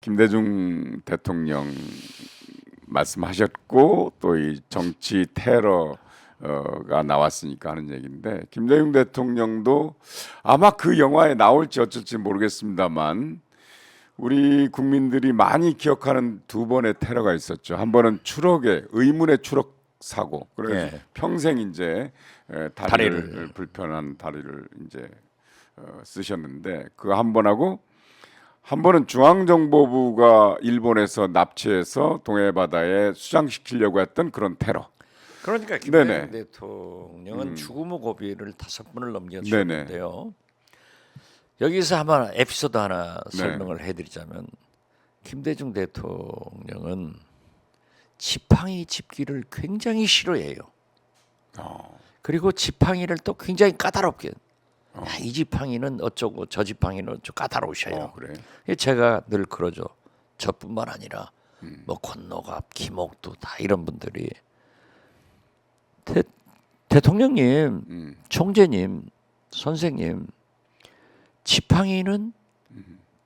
김대중 대통령 말씀하셨고 또 이 정치 테러가 나왔으니까 하는 얘기인데 김대중 대통령도 아마 그 영화에 나올지 어쩔지 모르겠습니다만 우리 국민들이 많이 기억하는 두 번의 테러가 있었죠. 한 번은 추록의 의문의 추록 사고. 그래서 예. 평생 이제 다리를 불편한 다리를 이제 쓰셨는데 그 한 번하고 한 번은 중앙정보부가 일본에서 납치해서 동해 바다에 수장시키려고 했던 그런 테러. 그러니까 네네. 김대중 대통령은 죽음의 고비를 5번을 넘겨주셨는데요. 여기서 한번 에피소드 하나 네. 설명을 해드리자면 김대중 대통령은 지팡이 짚기를 굉장히 싫어해요. 그리고 지팡이를 또 굉장히 까다롭게 야, 이 지팡이는 어쩌고 저 지팡이는 어쩌고 까다로우셔요. 그래. 제가 늘 그러죠. 저뿐만 아니라 뭐 권노갑, 김옥두 다 이런 분들이 대통령님, 총재님, 선생님 지팡이는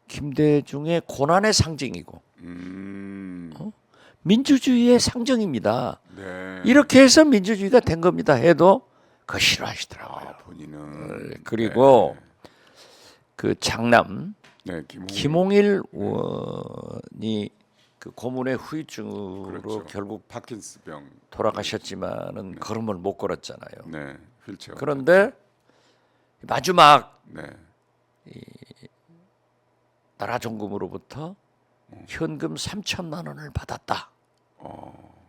김대중의 고난의 상징이고 민주주의의 상징입니다. 네. 이렇게 해서 민주주의가 된 겁니다. 해도 그거 싫어하시더라고요. 본인은 그리고 그 장남 네, 김홍일 의원이 그 고문의 후유증으로 그렇죠. 결국 파킨스병 돌아가셨지만은 걸음을 못 걸었잖아요. 네, 휠체어. 그런데 마지막 네. 나라 정부로부터 현금 3천만 원을 받았다.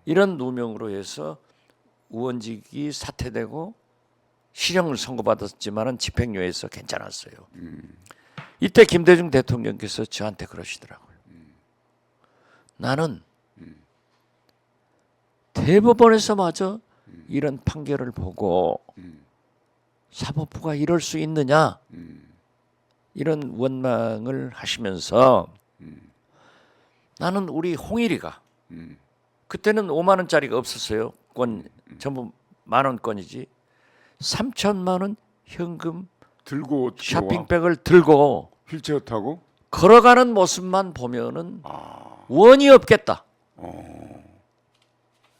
이런 누명으로 해서 의원직이 사퇴되고 실형을 선고받았지만은 집행유예에서 괜찮았어요. 이때 김대중 대통령께서 저한테 그러시더라고요. 나는 대법원에서마저 이런 판결을 보고 사법부가 이럴 수 있느냐 이런 원망을 하시면서 나는 우리 홍일이가 그때는 5만 원짜리가 없었어요. 권 전부 10,000원권이지. 3천만 원 현금 들고 쇼핑백을 들고 휠체어 타고 걸어가는 모습만 보면은 원이 없겠다.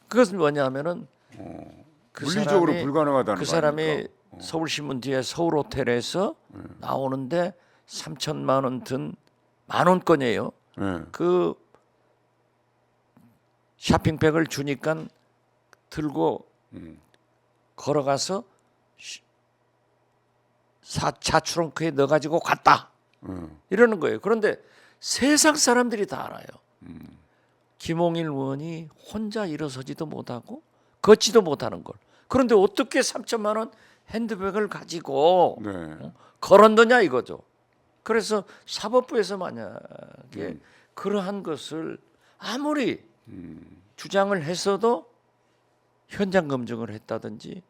그것은 뭐냐면은 그 물리적으로 사람이, 불가능하다는 그 거 사람이 아닙니까? 서울신문 뒤에 서울 호텔에서 나오는데 3천만 원 든 10,000원권이에요. 네. 그 쇼핑백을 주니까 들고 걸어가서 차 트렁크에 넣어가지고 갔다. 이러는 거예요. 그런데 세상 사람들이 다 알아요. 김홍일 의원이 혼자 일어서지도 못하고 걷지도 못하는 걸. 그런데 어떻게 3천만 원 핸드백을 가지고 네. 걸었느냐 이거죠. 그래서 사법부에서 만약에 그러한 것을 아무리 주장을 했어도 현장 검증을 했다든지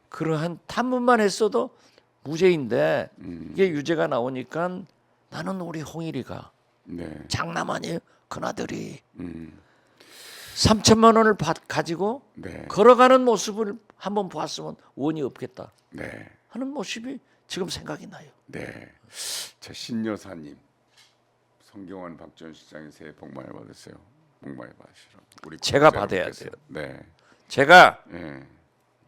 그러한 탐문만 했어도 무죄인데 이게 유죄가 나오니까 나는 우리 홍일이가 네. 장남 아니에요? 큰아들이 3천만 원을 가지고 네. 걸어가는 모습을 한번 봤으면 원이 없겠다 네. 하는 모습이 지금 생각이 나요. 네. 저 신여사님 성경환 박지원 시장이 새해 복 많이 받으세요. 복 많이 받으시라. 우리 제가 구독자 받아야 여러분께서. 돼요. 네. 제가 네.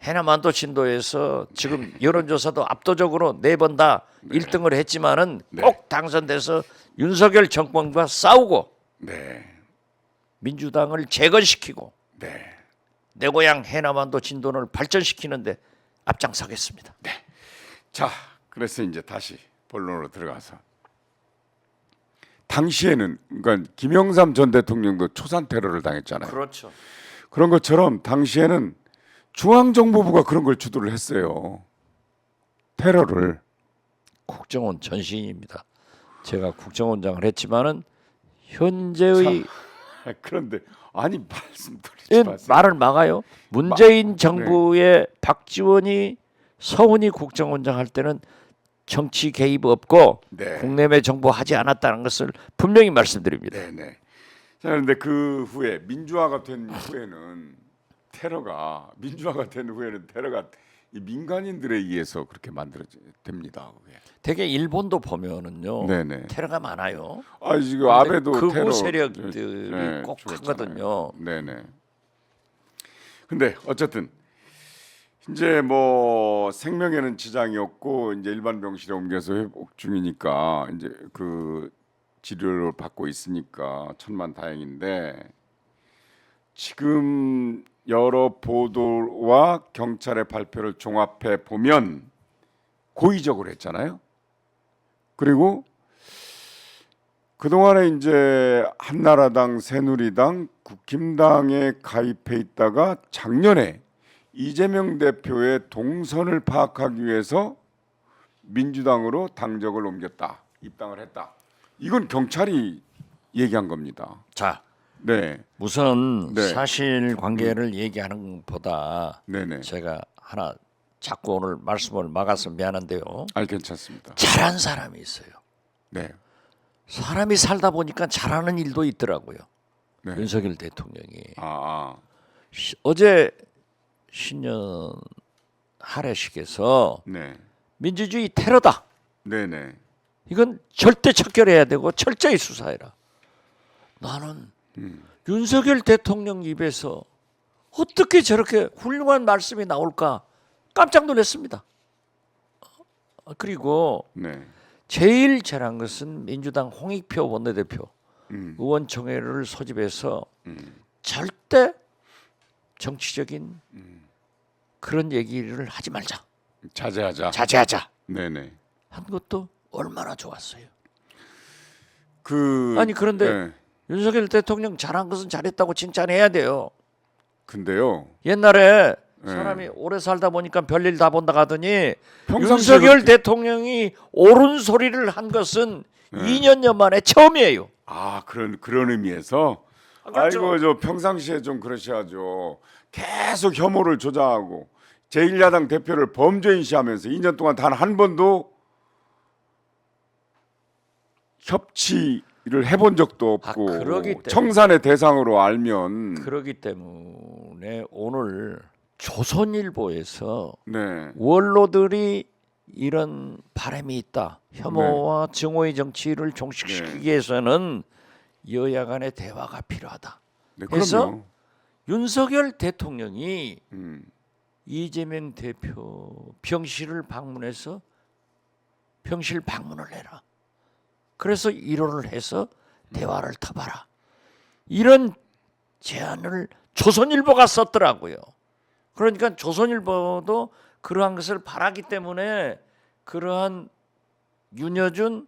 해남안도 진도에서 지금 여론조사도 압도적으로 4번 다 1등을 했지만은 꼭 당선돼서 윤석열 정권과 싸우고 네. 민주당을 재건시키고 네. 내 고향 해남안도 진도를 발전시키는데 앞장서겠습니다. 자, 그래서 이제 다시 본론으로 들어가서 당시에는 그러니까 김영삼 전 대통령도 초산 테러를 당했잖아요. 그렇죠. 그런 것처럼 당시에는 중앙정보부가 그런 걸 주도를 했어요. 테러를. 국정원 전신입니다. 제가 국정원장을 했지만은 현재의 그런데 아니 말씀 드리지 마세요. 말을 막아요. 문재인 정부의 박지원이 서훈이 국정원장 할 때는 정치 개입 없고 네. 국내외 정보하지 않았다는 것을 분명히 말씀드립니다. 네네. 자, 그런데 그 후에 민주화가 된 후에는 테러가 이 민간인들에 의해서 그렇게 만들어집니다. 그게. 되게 일본도 보면은요 네네. 테러가 많아요. 아 지금 근데 아베도 극우 테러 세력들이 네, 꼭 죽었잖아요. 하거든요. 네네. 근데 어쨌든 이제 뭐 생명에는 지장이 없고 이제 일반 병실에 옮겨서 회복 중이니까 이제 그 치료를 받고 있으니까 천만다행인데 지금 여러 보도와 경찰의 발표를 종합해 보면 고의적으로 했잖아요. 그리고 그동안에 이제 한나라당, 새누리당, 국힘당에 가입해 있다가 작년에 이재명 대표의 동선을 파악하기 위해서 민주당으로 당적을 옮겼다, 입당을 했다. 이건 경찰이 얘기한 겁니다. 자, 네, 우선 네. 사실 관계를 얘기하는 것보다 네네. 제가 하나 자꾸 오늘 말씀을 막아서 미안한데요. 아, 괜찮습니다. 잘한 사람이 있어요. 네, 사람이 살다 보니까 잘하는 일도 있더라고요. 네. 윤석열 대통령이 아, 어제 신년 할애식에서 네, 민주주의 테러다. 네네. 이건 절대 척결해야 되고 철저히 수사해라. 나는 윤석열 대통령 입에서 어떻게 저렇게 훌륭한 말씀이 나올까 깜짝 놀랐습니다. 그리고 네, 제일 잘한 것은 민주당 홍익표 원내대표 음. 의원총회를 소집해서 절대 정치적인 그런 얘기를 하지 말자. 자제하자. 자제하자. 네네. 한 것도 얼마나 좋았어요. 아니 그런데 네. 윤석열 대통령 잘한 것은 잘했다고 칭찬해야 돼요. 근데요. 옛날에 네. 사람이 오래 살다 보니까 별일 다 본다 하더니 평상시에 윤석열 그렇게- 대통령이 옳은 소리를 한 것은 네. 2년여 만에 처음이에요. 아 그런 의미에서 그렇죠. 아이고 저 평상시에 좀 그러셔야죠. 계속 혐오를 조장하고 제1야당 대표를 범죄인 시하면서 2년 동안 단 한 번도 협치를 해본 적도 없고 그러기 때문에. 청산의 대상으로 알면 그러기 때문에 오늘 조선일보에서 네. 원로들이 이런 바람이 있다. 혐오와 증오의 정치를 종식시키기 위해서는 여야 간의 대화가 필요하다. 네, 그래서 그럼요. 윤석열 대통령이 음, 이재명 대표 병실을 방문해서 병실 방문을 해라. 그래서 일호를 해서 대화를 터봐라. 이런 제안을 조선일보가 썼더라고요. 그러니까 조선일보도 그러한 것을 바라기 때문에 그러한 윤여준,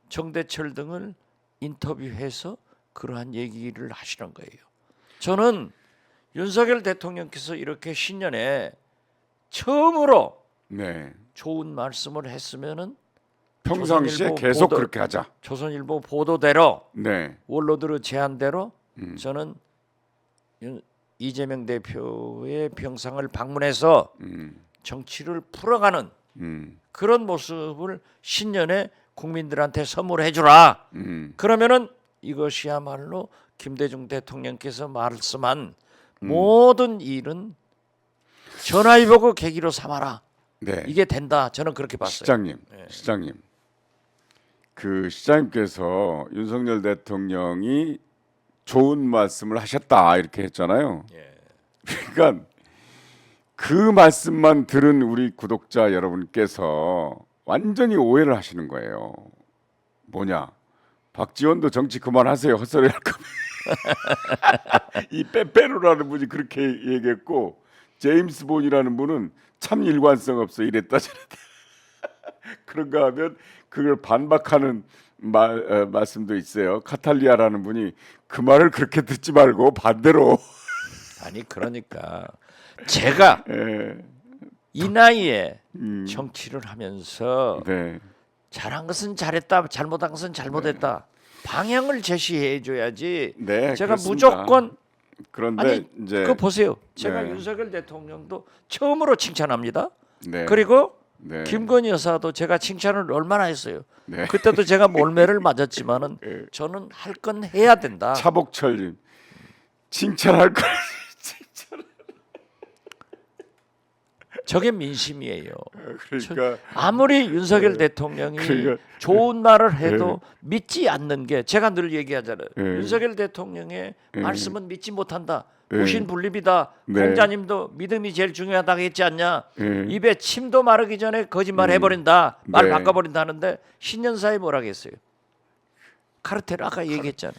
정대철 등을 인터뷰해서 그러한 얘기를 하시는 거예요. 저는 윤석열 대통령께서 이렇게 신년에 처음으로 네. 좋은 말씀을 했으면은 평상시에 조선일보 계속 보도- 그렇게 하자. 조선일보 보도대로 네. 원로들의 제안대로 음. 저는 이재명 대표의 병상을 방문해서 정치를 풀어가는 그런 모습을 신년에 국민들한테 선물해 주라. 그러면은 이것이야말로 김대중 대통령께서 말씀한 모든 일은 전화위복의 계기로 삼아라. 네. 이게 된다. 저는 그렇게 봤어요. 시장님. 그 시장님께서 윤석열 대통령이 좋은 말씀을 하셨다 이렇게 했잖아요. 그러니까 그 말씀만 들은 우리 구독자 여러분께서 완전히 오해를 하시는 거예요. 뭐냐? 박지원도 정치 그만하세요. 헛소리 할 거면. 이 빼빼로라는 분이 그렇게 얘기했고 제임스 본이라는 분은 참 일관성 없어 이랬다 저랬다. 그런가 하면 그걸 반박하는 말씀도 있어요. 카탈리아라는 분이 그 말을 그렇게 듣지 말고 반대로. 아니 그러니까 제가 예, 이 나이에 정치를 하면서 네, 잘한 것은 잘했다, 잘못한 것은 잘못했다. 방향을 제시해 줘야지. 네, 제가 그렇습니다. 무조건 그런데 아니 이제 그거 보세요. 제가 네. 윤석열 대통령도 처음으로 칭찬합니다. 네, 그리고 네, 김건희 여사도 제가 칭찬을 얼마나 했어요. 네. 그때도 제가 몰매를 맞았지만은 네. 저는 할 건 해야 된다. 차복철님 칭찬할 걸 저게 민심이에요. 그러니까 아무리 윤석열 대통령이 그러니까- 좋은 말을 해도 믿지 않는 게 제가 늘 얘기하잖아요. 예. 윤석열 대통령의 말씀은 믿지 못한다. 예. 무신분립이다. 네. 공자님도 믿음이 제일 중요하다고 했지 않냐. 예. 입에 침도 마르기 전에 거짓말 해버린다. 말 네. 바꿔버린다는데 신년사에 뭐라고 했어요. 카르텔 아까 얘기했잖아요.